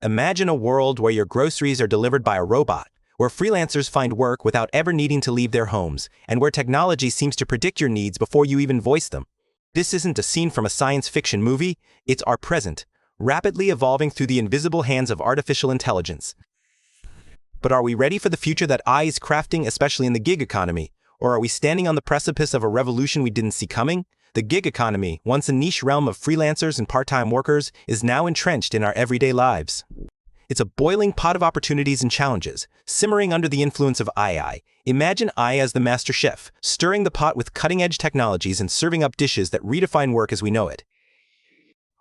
Imagine a world where your groceries are delivered by a robot, where freelancers find work without ever needing to leave their homes, and where technology seems to predict your needs before you even voice them. This isn't a scene from a science fiction movie, it's our present, rapidly evolving through the invisible hands of artificial intelligence. But are we ready for the future that AI is crafting, especially in the gig economy? Or are we standing on the precipice of a revolution we didn't see coming? The gig economy, once a niche realm of freelancers and part-time workers, is now entrenched in our everyday lives. It's a boiling pot of opportunities and challenges, simmering under the influence of AI. Imagine AI as the master chef, stirring the pot with cutting-edge technologies and serving up dishes that redefine work as we know it.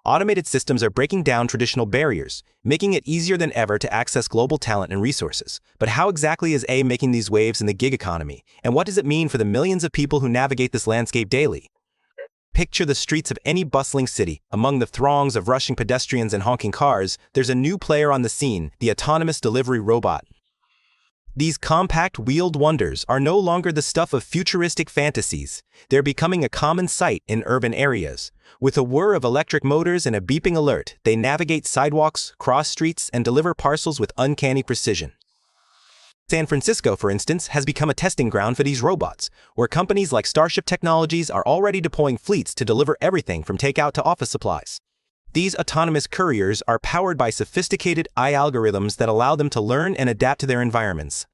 Automated systems are breaking down traditional barriers, making it easier than ever to access global talent and resources. But how exactly is AI making these waves in the gig economy? And what does it mean for the millions of people who navigate this landscape daily? Picture the streets of any bustling city. Among the throngs of rushing pedestrians and honking cars, there's a new player on the scene, the autonomous delivery robot. These compact wheeled wonders are no longer the stuff of futuristic fantasies. They're becoming a common sight in urban areas. With a whir of electric motors and a beeping alert, they navigate sidewalks, cross streets, and deliver parcels with uncanny precision. San Francisco, for instance, has become a testing ground for these robots, where companies like Starship Technologies are already deploying fleets to deliver everything from takeout to office supplies. These autonomous couriers are powered by sophisticated AI algorithms that allow them to learn and adapt to their environments.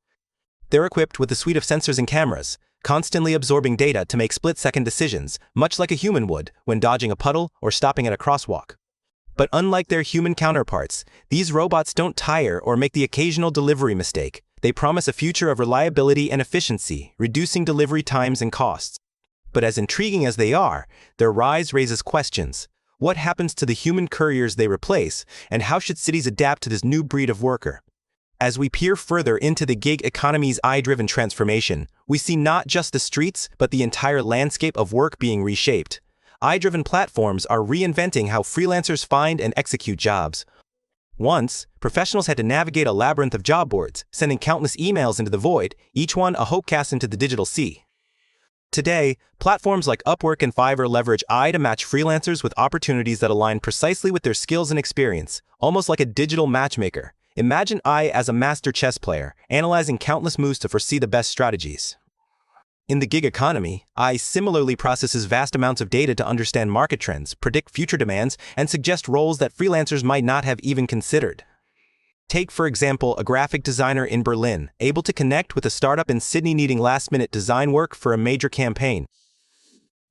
They're equipped with a suite of sensors and cameras, constantly absorbing data to make split-second decisions, much like a human would when dodging a puddle or stopping at a crosswalk. But unlike their human counterparts, these robots don't tire or make the occasional delivery mistake. They promise a future of reliability and efficiency, reducing delivery times and costs. But as intriguing as they are, their rise raises questions. What happens to the human couriers they replace, and how should cities adapt to this new breed of worker? As we peer further into the gig economy's AI-driven transformation, we see not just the streets, but the entire landscape of work being reshaped. AI-driven platforms are reinventing how freelancers find and execute jobs. Once, professionals had to navigate a labyrinth of job boards, sending countless emails into the void, each one a hope cast into the digital sea. Today, platforms like Upwork and Fiverr leverage AI to match freelancers with opportunities that align precisely with their skills and experience, almost like a digital matchmaker. Imagine AI as a master chess player, analyzing countless moves to foresee the best strategies. In the gig economy, AI similarly processes vast amounts of data to understand market trends, predict future demands, and suggest roles that freelancers might not have even considered. Take, for example, a graphic designer in Berlin, able to connect with a startup in Sydney needing last-minute design work for a major campaign.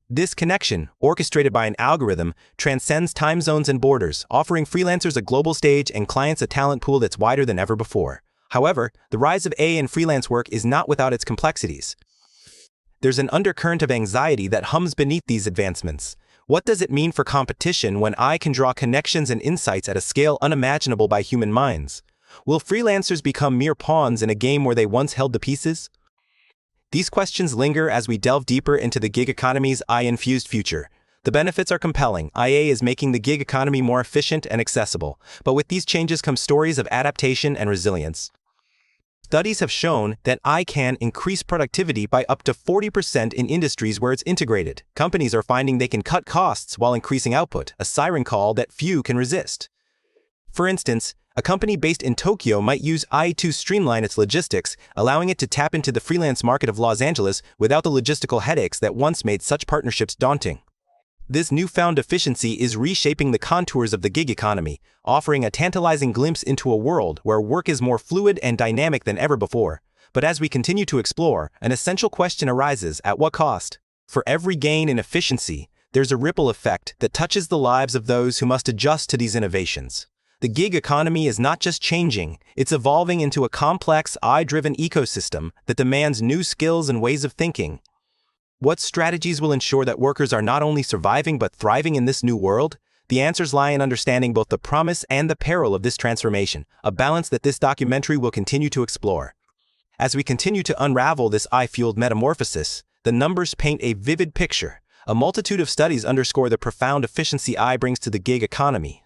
This connection, orchestrated by an algorithm, transcends time zones and borders, offering freelancers a global stage and clients a talent pool that's wider than ever before. However, the rise of AI in freelance work is not without its complexities. There's an undercurrent of anxiety that hums beneath these advancements. What does it mean for competition when AI can draw connections and insights at a scale unimaginable by human minds? Will freelancers become mere pawns in a game where they once held the pieces? These questions linger as we delve deeper into the gig economy's AI-infused future. The benefits are compelling. IA is making the gig economy more efficient and accessible, but with these changes come stories of adaptation and resilience. Studies have shown that AI can increase productivity by up to 40% in industries where it's integrated. Companies are finding they can cut costs while increasing output, a siren call that few can resist. For instance, a company based in Tokyo might use AI to streamline its logistics, allowing it to tap into the freelance market of Los Angeles without the logistical headaches that once made such partnerships daunting. This newfound efficiency is reshaping the contours of the gig economy, offering a tantalizing glimpse into a world where work is more fluid and dynamic than ever before. But as we continue to explore, an essential question arises: at what cost? For every gain in efficiency, there's a ripple effect that touches the lives of those who must adjust to these innovations. The gig economy is not just changing, it's evolving into a complex, AI-driven ecosystem that demands new skills and ways of thinking. What strategies will ensure that workers are not only surviving but thriving in this new world? The answers lie in understanding both the promise and the peril of this transformation, a balance that this documentary will continue to explore. As we continue to unravel this AI-fueled metamorphosis, the numbers paint a vivid picture. A multitude of studies underscore the profound efficiency AI brings to the gig economy.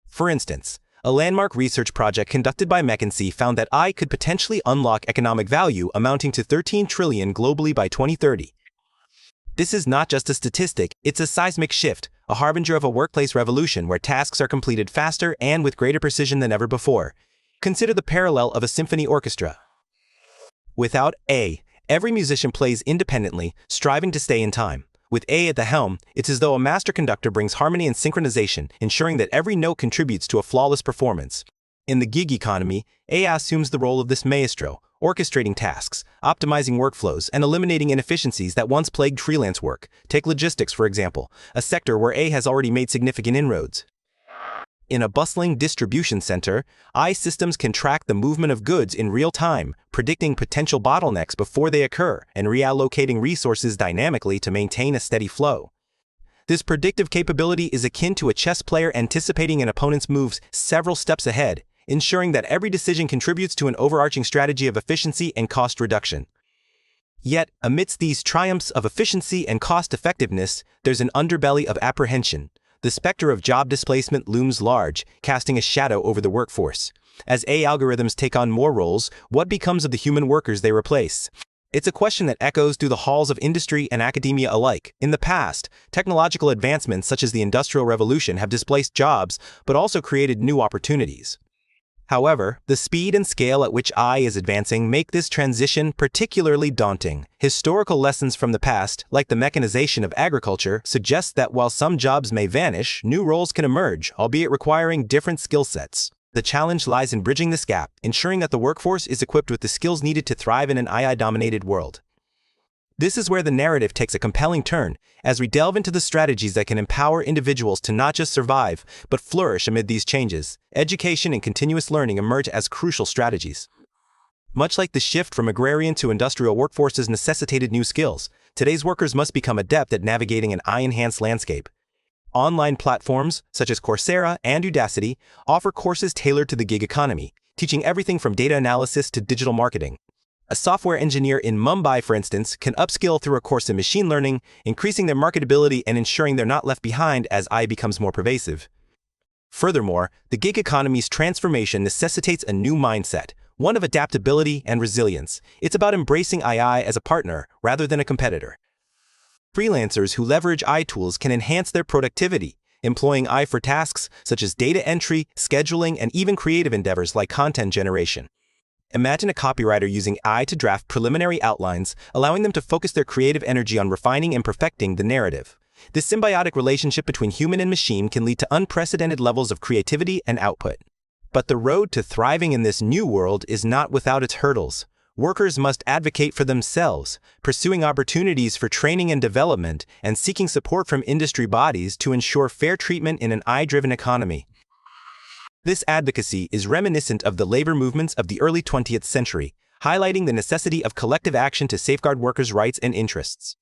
For instance, a landmark research project conducted by McKinsey found that AI could potentially unlock economic value amounting to $13 trillion globally by 2030. This is not just a statistic, it's a seismic shift, a harbinger of a workplace revolution where tasks are completed faster and with greater precision than ever before. Consider the parallel of a symphony orchestra. Without A, every musician plays independently, striving to stay in time. With A at the helm, it's as though a master conductor brings harmony and synchronization, ensuring that every note contributes to a flawless performance. In the gig economy, A assumes the role of this maestro, orchestrating tasks, optimizing workflows, and eliminating inefficiencies that once plagued freelance work. Take logistics, for example, a sector where A has already made significant inroads. In a bustling distribution center, AI systems can track the movement of goods in real time, predicting potential bottlenecks before they occur and reallocating resources dynamically to maintain a steady flow. This predictive capability is akin to a chess player anticipating an opponent's moves several steps ahead, ensuring that every decision contributes to an overarching strategy of efficiency and cost reduction. Yet, amidst these triumphs of efficiency and cost-effectiveness, there's an underbelly of apprehension. The specter of job displacement looms large, casting a shadow over the workforce. As AI algorithms take on more roles, what becomes of the human workers they replace? It's a question that echoes through the halls of industry and academia alike. In the past, technological advancements such as the Industrial Revolution have displaced jobs, but also created new opportunities. However, the speed and scale at which AI is advancing make this transition particularly daunting. Historical lessons from the past, like the mechanization of agriculture, suggest that while some jobs may vanish, new roles can emerge, albeit requiring different skill sets. The challenge lies in bridging this gap, ensuring that the workforce is equipped with the skills needed to thrive in an AI-dominated world. This is where the narrative takes a compelling turn, as we delve into the strategies that can empower individuals to not just survive, but flourish amid these changes. Education and continuous learning emerge as crucial strategies. Much like the shift from agrarian to industrial workforces necessitated new skills, today's workers must become adept at navigating an AI-enhanced landscape. Online platforms, such as Coursera and Udacity, offer courses tailored to the gig economy, teaching everything from data analysis to digital marketing. A software engineer in Mumbai, for instance, can upskill through a course in machine learning, increasing their marketability and ensuring they're not left behind as AI becomes more pervasive. Furthermore, the gig economy's transformation necessitates a new mindset, one of adaptability and resilience. It's about embracing AI as a partner rather than a competitor. Freelancers who leverage AI tools can enhance their productivity, employing AI for tasks such as data entry, scheduling, and even creative endeavors like content generation. Imagine a copywriter using AI to draft preliminary outlines, allowing them to focus their creative energy on refining and perfecting the narrative. This symbiotic relationship between human and machine can lead to unprecedented levels of creativity and output. But the road to thriving in this new world is not without its hurdles. Workers must advocate for themselves, pursuing opportunities for training and development, and seeking support from industry bodies to ensure fair treatment in an AI-driven economy. This advocacy is reminiscent of the labor movements of the early 20th century, highlighting the necessity of collective action to safeguard workers' rights and interests.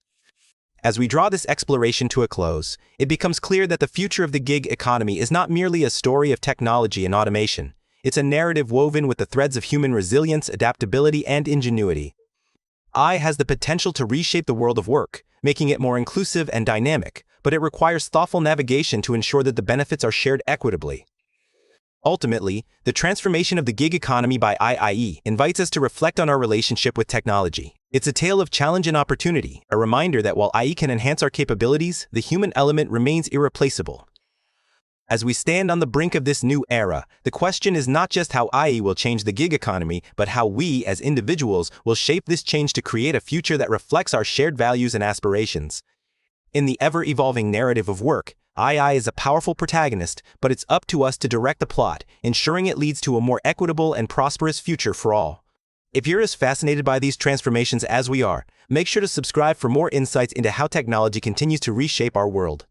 As we draw this exploration to a close, it becomes clear that the future of the gig economy is not merely a story of technology and automation. It's a narrative woven with the threads of human resilience, adaptability, and ingenuity. AI has the potential to reshape the world of work, making it more inclusive and dynamic, but it requires thoughtful navigation to ensure that the benefits are shared equitably. Ultimately, the transformation of the gig economy by AI invites us to reflect on our relationship with technology. It's a tale of challenge and opportunity, a reminder that while AI can enhance our capabilities, the human element remains irreplaceable. As we stand on the brink of this new era, the question is not just how AI will change the gig economy, but how we, as individuals, will shape this change to create a future that reflects our shared values and aspirations. In the ever-evolving narrative of work, AI is a powerful protagonist, but it's up to us to direct the plot, ensuring it leads to a more equitable and prosperous future for all. If you're as fascinated by these transformations as we are, make sure to subscribe for more insights into how technology continues to reshape our world.